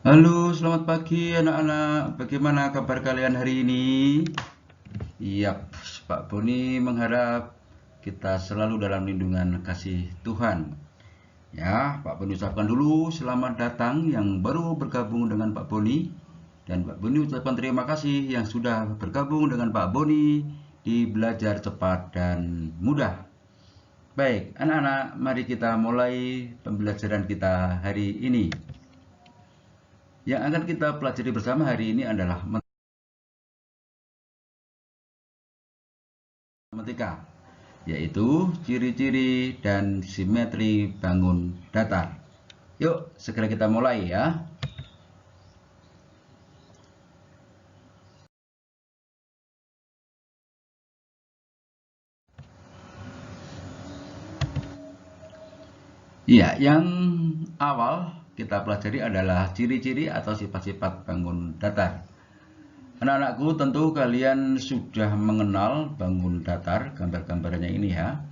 Halo, selamat pagi anak-anak. Bagaimana kabar kalian hari ini? Yap, Pak Boni mengharap kita selalu dalam lindungan kasih Tuhan. Ya, Pak Boni ucapkan dulu selamat datang yang baru bergabung dengan Pak Boni. Dan Pak Boni ucapkan terima kasih yang sudah bergabung dengan Pak Boni di Belajar Cepat dan Mudah. Baik, anak-anak, mari kita mulai pembelajaran kita hari ini. Yang akan kita pelajari bersama hari ini adalah matematika, yaitu ciri-ciri dan simetri bangun datar. Yuk, segera kita mulai ya. Iya, yang awal kita pelajari adalah ciri-ciri atau sifat-sifat bangun datar. Anak-anakku, tentu kalian sudah mengenal bangun datar, gambar-gambarnya ini ya.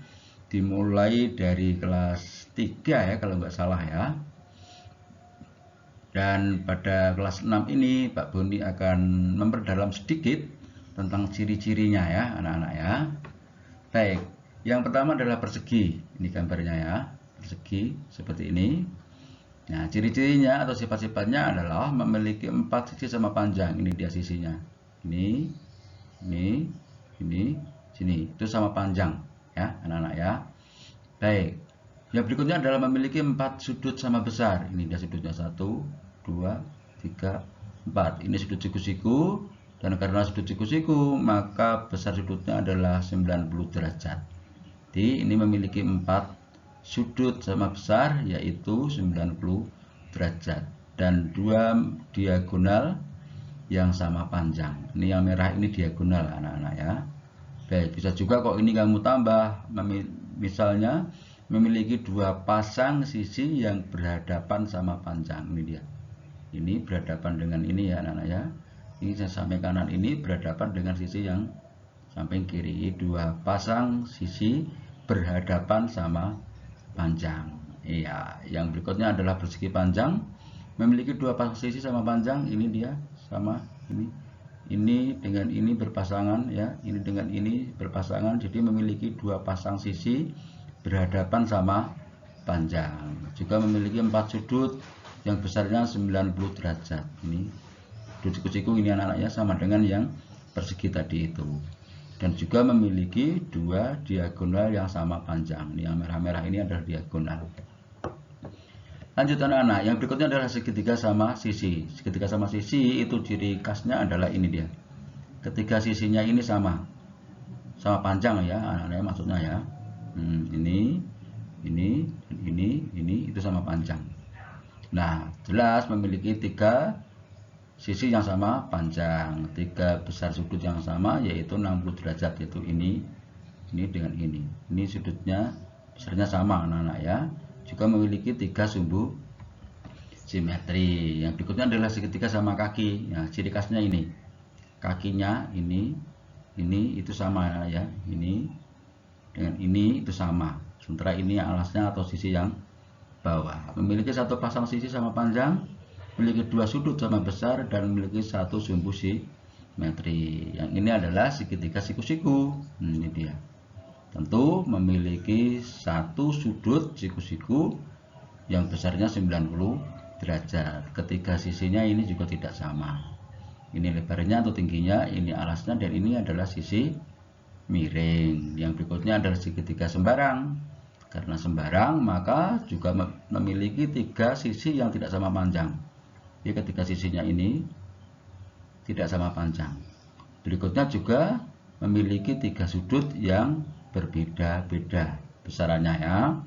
Dimulai dari kelas 3 ya, kalau nggak salah ya. Dan pada kelas 6 ini Pak Boni akan memperdalam sedikit tentang ciri-cirinya ya anak-anak ya. Baik, yang pertama adalah persegi. Ini gambarnya ya, persegi seperti ini. Nah, ciri-cirinya atau sifat-sifatnya adalah memiliki 4 sisi sama panjang. Ini dia sisinya. Ini, ini, sini. Itu sama panjang ya anak-anak ya. Baik, yang berikutnya adalah memiliki 4 sudut sama besar. Ini dia sudutnya 1, 2, 3, 4. Ini sudut siku-siku. Dan karena sudut siku-siku, maka besar sudutnya adalah 90 derajat. Jadi ini memiliki 4 sudut sama besar, yaitu 90 derajat. Dan 2 diagonal yang sama panjang. Ini yang merah ini diagonal anak-anak ya. Baik, bisa juga kok ini kamu tambah. Misalnya memiliki 2 pasang sisi yang berhadapan sama panjang. Ini dia. Ini berhadapan dengan ini ya anak-anak ya. Ini samping kanan ini berhadapan dengan sisi yang samping kiri. 2 pasang sisi berhadapan sama panjang. Iya, yang berikutnya adalah persegi panjang. Memiliki 2 pasang sisi sama panjang. Ini dia sama ini dengan ini berpasangan ya, ini dengan ini berpasangan, jadi memiliki 2 pasang sisi berhadapan sama panjang. Juga memiliki 4 sudut yang besarnya 90 derajat. Ini sudut siku-siku ini anak-anaknya sama dengan yang persegi tadi itu. Dan juga memiliki 2 diagonal yang sama panjang. Ini yang merah-merah ini adalah diagonal. Lanjut anak-anak, yang berikutnya adalah segitiga sama sisi. Segitiga sama sisi itu ciri khasnya adalah ini dia. Ketiga sisinya ini sama panjang ya anak-anak maksudnya ya. Ini itu sama panjang. Nah, jelas memiliki 3 sisi yang sama panjang, 3 besar sudut yang sama yaitu 60 derajat, yaitu ini dengan ini. Ini sudutnya besarnya sama anak-anak ya. Juga memiliki 3 sumbu simetri. Yang berikutnya adalah segitiga sama kaki. Nah, ciri khasnya ini. Kakinya ini itu sama ya. Ini dengan ini itu sama. Sementara ini alasnya atau sisi yang bawah. Memiliki 1 pasang sisi sama panjang, memiliki 2 sudut sama besar, dan memiliki 1 sumbu simetri. Yang ini adalah segitiga siku-siku. Ini dia. Tentu memiliki 1 sudut siku-siku yang besarnya 90 derajat. Ketiga sisinya ini juga tidak sama. Ini lebarnya atau tingginya, ini alasnya, dan ini adalah sisi miring. Yang berikutnya adalah segitiga sembarang. Karena sembarang, maka juga memiliki 3 sisi yang tidak sama panjang. Jadi ketiga sisinya ini tidak sama panjang. Berikutnya juga memiliki 3 sudut yang berbeda-beda besarannya ya.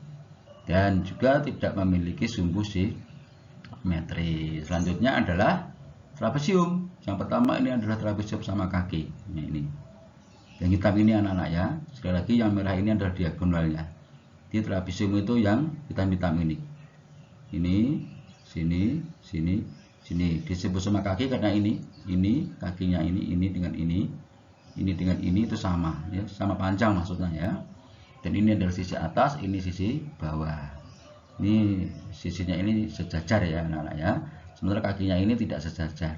Dan juga tidak memiliki sumbu simetri. Selanjutnya adalah trapesium. Yang pertama ini adalah trapesium sama kaki. Ini. Yang hitam ini anak-anak ya. Sekali lagi yang merah ini adalah diagonalnya. Di trapesium itu yang hitam-hitam ini. Ini, sini, sini, sini. Disebut sama kaki karena ini kakinya ini dengan ini dengan ini itu sama ya, sama panjang maksudnya ya. Dan ini adalah sisi atas, ini sisi bawah. Ini sisinya ini sejajar ya anak-anak ya. sementara kakinya ini tidak sejajar.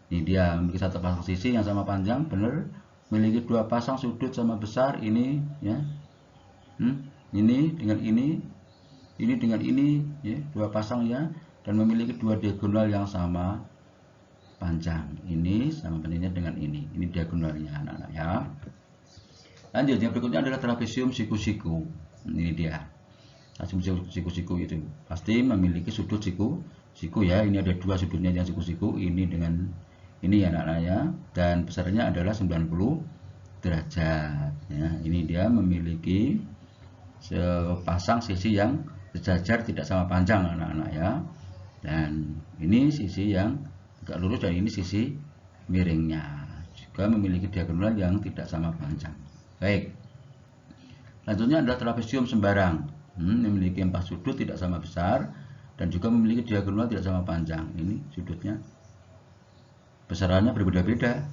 Ini dia memiliki satu pasang sisi yang sama panjang, benar. Memiliki dua pasang sudut sama besar, ini ya. Ini dengan ini dengan ini ya, dua pasang ya, dan memiliki dua diagonal yang sama panjang. Ini sama panjangnya dengan ini diagonalnya anak-anak ya. Lanjut, yang berikutnya adalah trapesium siku-siku. Ini dia. Trapesium siku-siku itu pasti memiliki sudut siku ya. Ini ada dua sudutnya yang siku-siku, ini dengan ini ya anak-anak ya, dan besarnya adalah 90 derajat ya. Ini dia memiliki sepasang sisi yang sejajar tidak sama panjang anak-anak ya, dan ini sisi yang agak lurus dan ini sisi miringnya, juga memiliki diagonal yang tidak sama panjang. Baik, selanjutnya adalah trapesium sembarang. Memiliki 4 sudut tidak sama besar dan juga memiliki diagonal tidak sama panjang. Ini sudutnya besarannya berbeda-beda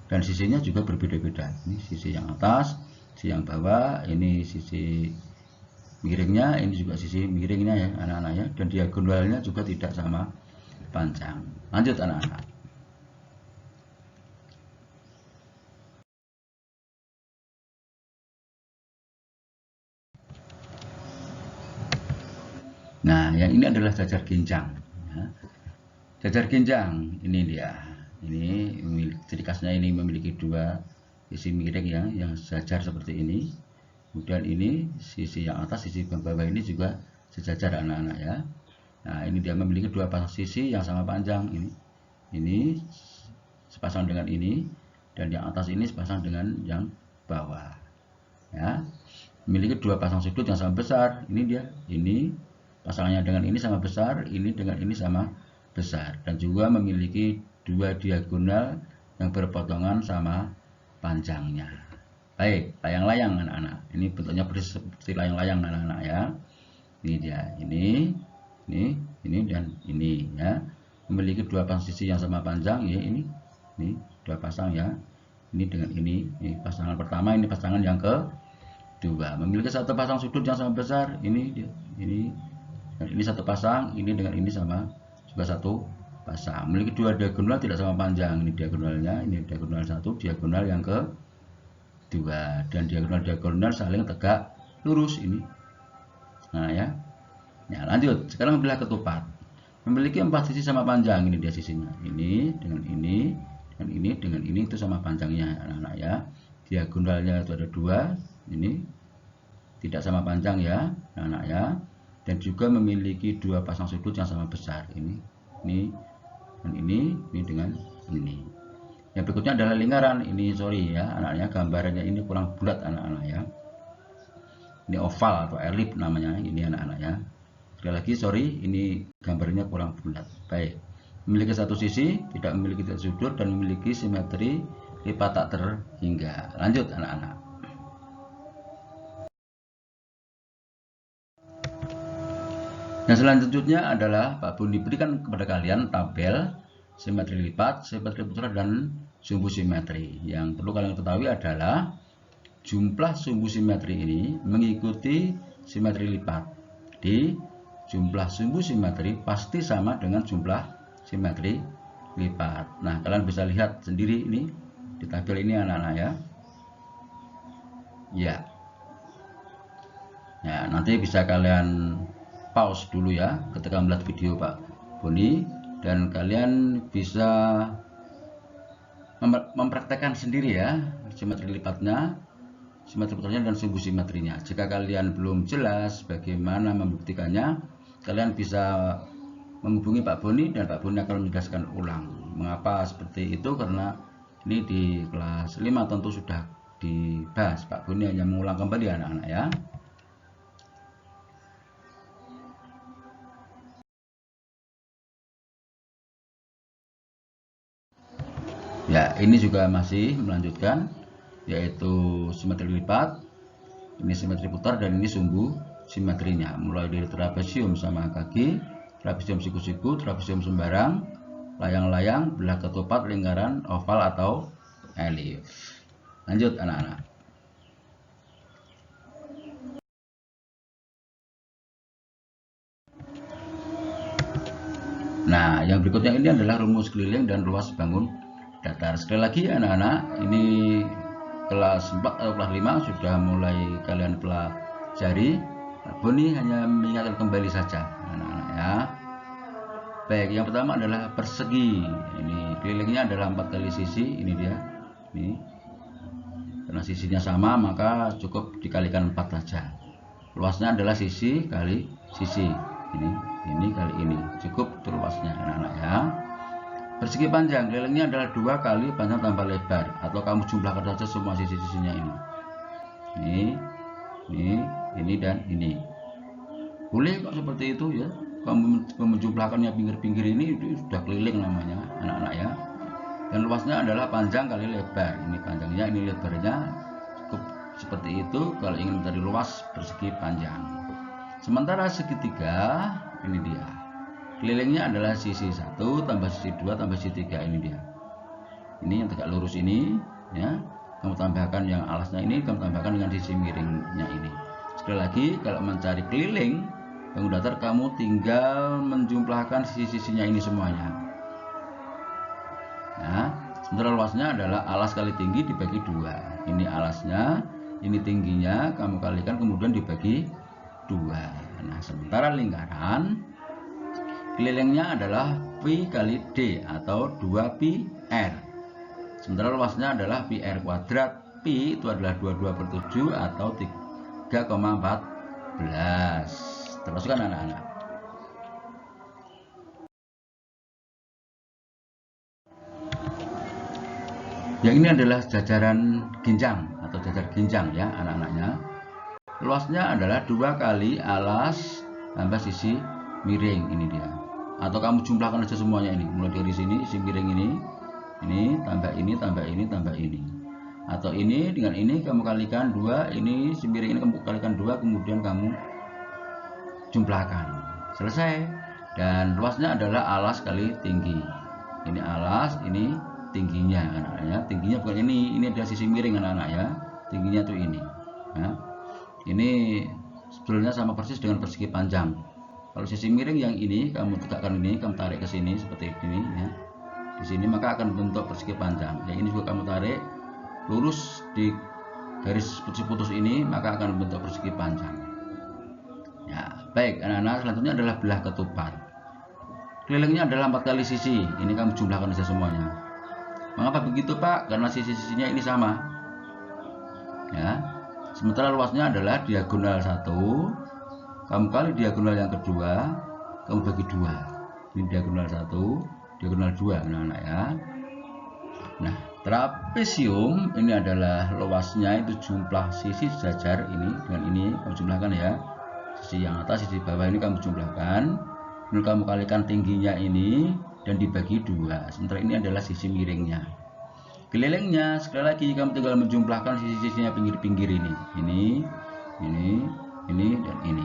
dan sisinya juga berbeda-beda. Ini sisi yang atas, sisi yang bawah, ini sisi miringnya, ini juga sisi miringnya ya anak-anak ya, dan diagonalnya juga tidak sama panjang. Lanjut anak-anak. Nah, yang ini adalah jajar ginjang ya. Jajar ginjang ini dia. Ini ciri khasnya ini memiliki dua sisi miring ya, yang sejajar seperti ini. Kemudian ini sisi yang atas, sisi bawah ini juga sejajar anak-anak ya. Nah, ini dia memiliki dua pasang sisi yang sama panjang. Ini sepasang dengan ini, dan yang atas ini sepasang dengan yang bawah. Ya, memiliki dua pasang sudut yang sama besar. Ini dia. Ini pasangannya dengan ini sama besar, ini dengan ini sama besar, dan juga memiliki dua diagonal yang berpotongan sama panjangnya. Baik, layang-layang anak-anak. Ini bentuknya seperti layang-layang anak-anak ya. Ini dia, ini dan ini ya. Memiliki dua pasang sisi yang sama panjang ya, ini dua pasang ya. Ini dengan ini pasangan pertama, ini pasangan yang kedua. Memiliki satu pasang sudut yang sama besar, ini dia, ini dan ini satu pasang, ini dengan ini sama juga satu pasang. Memiliki dua diagonal tidak sama panjang. Ini diagonalnya, ini diagonal satu, diagonal yang kedua, dan diagonal saling tegak lurus ini. Nah ya. Ya, lanjut. Sekarang belah ketupat. Memiliki 4 sisi sama panjang. Ini dia sisinya. Ini dengan ini dan ini dengan ini itu sama panjangnya anak-anak ya. Diagonalnya itu ada dua. Ini tidak sama panjang ya anak-anak ya. Dan juga memiliki dua pasang sudut yang sama besar. Ini dan ini dengan ini. Yang berikutnya adalah lingkaran. Ini sorry ya anaknya, gambarannya ini kurang bulat anak-anak ya. Ini oval atau elip namanya. Ini anak-anak ya. Sekali lagi sorry, ini gambarnya kurang bulat. Baik. Memiliki satu sisi, tidak memiliki sudut, dan memiliki simetri lipat tak terhingga. Lanjut anak-anak. Nah, selanjutnya adalah Pak Bun diberikan kepada kalian tabel simetri lipat, simetri putar, dan sumbu simetri. Yang perlu kalian ketahui adalah jumlah sumbu simetri ini mengikuti simetri lipat. Jadi jumlah sumbu simetri pasti sama dengan jumlah simetri lipat. Nah, kalian bisa lihat sendiri ini di tabel ini anak-anak ya. Ya, nanti bisa kalian pause dulu ya ketika melihat video Pak Boni, dan kalian bisa mempraktekkan sendiri ya simetri lipatnya, simetri putarnya, dan sumbu simetrinya. Jika kalian belum jelas bagaimana membuktikannya, kalian bisa menghubungi Pak Boni dan Pak Boni akan menjelaskan ulang. Mengapa seperti itu? Karena ini di kelas 5 tentu sudah dibahas. Pak Boni hanya mengulang kembali anak-anak ya. Ya, ini juga masih melanjutkan, yaitu simetri lipat, ini simetri putar, dan ini sumbu simetrinya. Mulai dari trapesium sama kaki, trapesium siku-siku, trapesium sembarang, layang-layang, belah ketupat, lingkaran, oval atau elif. Lanjut anak-anak. Nah, yang berikutnya ini adalah rumus keliling dan luas bangun datar. Sekali lagi anak-anak, ini kelas 4 atau kelas 5 sudah mulai kalian pelajari. Boni hanya mengingatkan kembali saja anak-anak ya. Baik, yang pertama adalah persegi. Ini kelilingnya adalah 4 kali sisi. Ini dia. Ini. Karena sisinya sama, maka cukup dikalikan 4 saja. Luasnya adalah sisi kali sisi. Ini kali ini. Cukup itu luasnya anak-anak ya. Persegi panjang, kelilingnya adalah 2 kali panjang tambah lebar. Atau kamu jumlahkan saja semua sisi-sisinya ini. Ini dan ini. Boleh kok seperti itu ya. Kamu menjumlahkannya pinggir-pinggir ini itu sudah keliling namanya anak-anak ya. Dan luasnya adalah panjang kali lebar. Ini panjangnya, ini lebarnya. Cukup seperti itu kalau ingin mencari luas persegi panjang. Sementara segitiga, ini dia. Kelilingnya adalah sisi 1 tambah sisi 2 tambah sisi 3. Ini dia. Ini yang tegak lurus ini ya. Kamu tambahkan yang alasnya ini, kamu tambahkan dengan sisi miringnya ini. Sekali lagi, kalau mencari keliling bangun datar, kamu tinggal menjumlahkan sisi-sisinya ini semuanya. Nah, sementara luasnya adalah alas kali tinggi dibagi 2. Ini alasnya, ini tingginya, kamu kalikan kemudian dibagi 2. Nah, sementara lingkaran, kelilingnya adalah pi kali d atau 2pi r. Sementara luasnya adalah pi r kuadrat. Pi itu adalah 22/7 atau 3,14. Termasukkan anak-anak. Yang ini adalah jajaran ginjang atau jajar ginjang ya anak-anaknya. Luasnya adalah 2 kali alas tambah sisi miring, ini dia. Atau kamu jumlahkan aja semuanya ini, mulai dari sini sisi miring ini tambah ini tambah ini tambah ini. Atau ini dengan ini kamu kalikan 2, ini sisi miring ini kamu kalikan 2, kemudian kamu jumlahkan. Selesai. Dan luasnya adalah alas kali tinggi. Ini alas, ini tingginya anak-anaknya. Tingginya bukan ini adalah sisi miring anak-anak ya. Tingginya tuh ini. Ya. Ini sebetulnya sama persis dengan persegi panjang. Kalau sisi miring yang ini kamu tegakkan ini, kamu tarik ke sini seperti ini ya. Di sini maka akan bentuk persegi panjang. Yang ini juga kamu tarik lurus di garis putus-putus ini, maka akan bentuk persegi panjang. Ya, baik anak-anak, selanjutnya adalah belah ketupat. Kelilingnya adalah 4 kali sisi. Ini kamu jumlahkan saja semuanya. Mengapa begitu Pak? Karena sisi-sisinya ini sama. Ya. Sementara luasnya adalah diagonal 1. Kamu kali diagonal yang kedua, kamu bagi 2. Ini diagonal 1, diagonal 2 anak-anak ya. Nah, trapesium ini adalah luasnya itu jumlah sisi sejajar ini dengan ini kamu jumlahkan ya. Sisi yang atas, sisi bawah ini kamu jumlahkan, lalu kamu kalikan tingginya ini dan dibagi 2. Sementara ini adalah sisi miringnya. Kelilingnya sekali lagi kamu tinggal menjumlahkan sisi-sisinya pinggir-pinggir ini dan ini.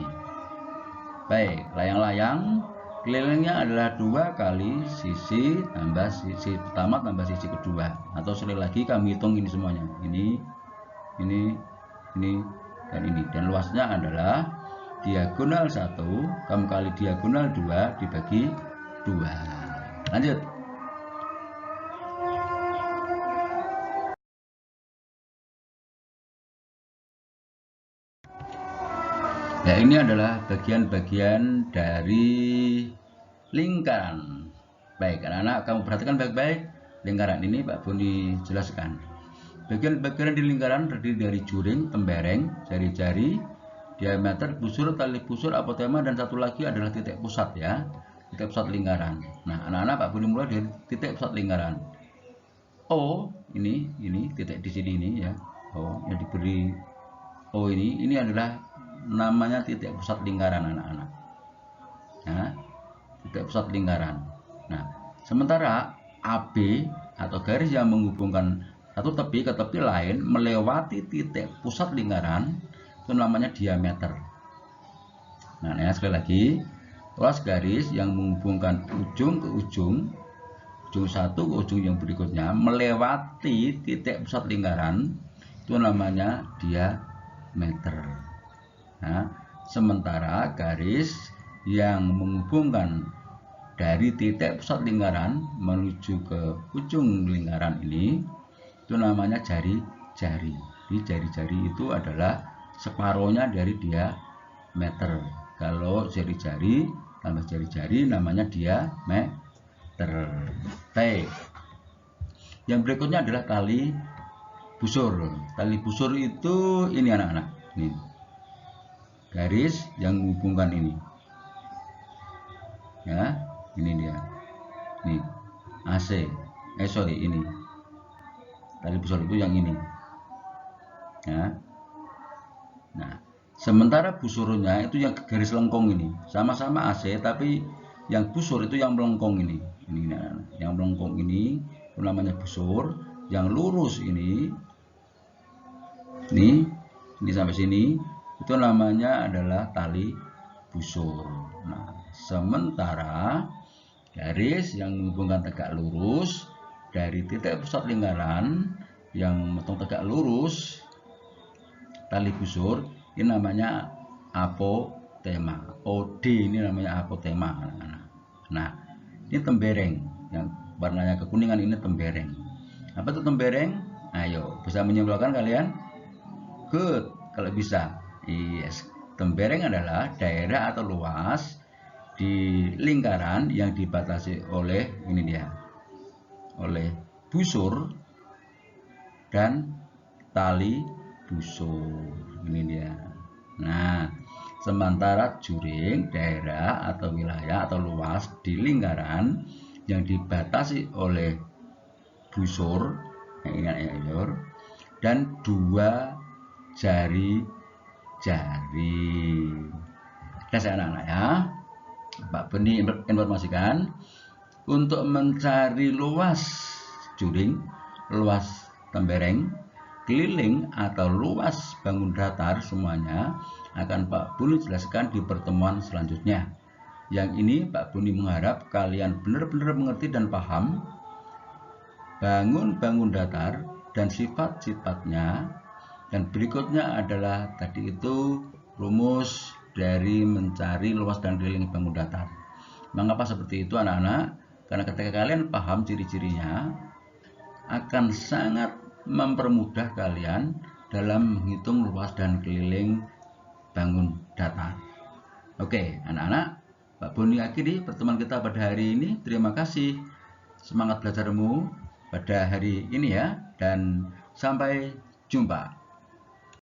Baik, layang-layang kelilingnya adalah 2 kali sisi tambah sisi pertama tambah sisi kedua. Atau sekali lagi kami hitung ini semuanya. Ini dan ini. Dan luasnya adalah diagonal 1 kamu kali diagonal 2 dibagi 2. Lanjut. Ya, ini adalah bagian-bagian dari lingkaran. Baik anak-anak, kamu perhatikan baik-baik lingkaran ini Pak Boni jelaskan. Bagian-bagian di lingkaran terdiri dari juring, tembereng, jari-jari, diameter, busur, tali busur, apotema, dan satu lagi adalah titik pusat ya, titik pusat lingkaran. Nah anak-anak Pak Boni mulai dari titik pusat lingkaran. O ini titik di sini ini ya. O yang diberi O ini adalah namanya titik pusat lingkaran anak-anak. Nah, titik pusat lingkaran. Nah, sementara AB atau garis yang menghubungkan satu tepi ke tepi lain melewati titik pusat lingkaran itu namanya diameter. Nah, sekali lagi, luas garis yang menghubungkan ujung ke ujung satu ke ujung yang berikutnya melewati titik pusat lingkaran itu namanya diameter. Nah, sementara garis yang menghubungkan dari titik pusat lingkaran menuju ke ujung lingkaran ini, itu namanya jari-jari. Jadi jari-jari itu adalah separuhnya dari diameter. Kalau jari-jari tambah jari-jari namanya diameter. Baik. Yang berikutnya adalah tali busur. Tali busur itu ini anak-anak. Nih. Garis yang menghubungkan ini. Ya, ini dia. Nih. AC. Ini. Tali busur itu yang ini. Ya. Nah, sementara busurnya itu yang garis lengkung ini. Sama-sama AC tapi yang busur itu yang melengkung ini. Ini yang melengkung ini itu namanya busur. Yang lurus ini sampai sini itu namanya adalah tali busur. Nah, sementara garis yang menghubungkan tegak lurus dari titik pusat lingkaran yang memotong tegak lurus tali busur ini namanya apotema. OD ini namanya apotema. Nah, ini tembereng yang warnanya kekuningan ini tembereng. Apa itu tembereng? Ayo, bisa menyimpulkan kalian? Good, kalau bisa. Yes, tembereng adalah daerah atau luas di lingkaran yang dibatasi oleh ini dia, oleh busur dan tali busur. Ini dia. Nah, sementara juring daerah atau wilayah atau luas di lingkaran yang dibatasi oleh busur, ingat ya, dan dua jari-jari. Saya anak-anak ya, Pak Beni informasikan untuk mencari luas juring, luas tembereng, keliling atau luas bangun datar semuanya akan Pak Buni jelaskan di pertemuan selanjutnya. Yang ini Pak Buni mengharap kalian benar-benar mengerti dan paham bangun-bangun datar dan sifat-sifatnya. Dan berikutnya adalah tadi itu rumus dari mencari luas dan keliling bangun datar. Mengapa seperti itu anak-anak? Karena ketika kalian paham ciri-cirinya akan sangat mempermudah kalian dalam menghitung luas dan keliling bangun datar. Oke anak-anak, Pak Boni akhiri pertemuan kita pada hari ini. Terima kasih semangat belajarmu pada hari ini ya, dan sampai jumpa.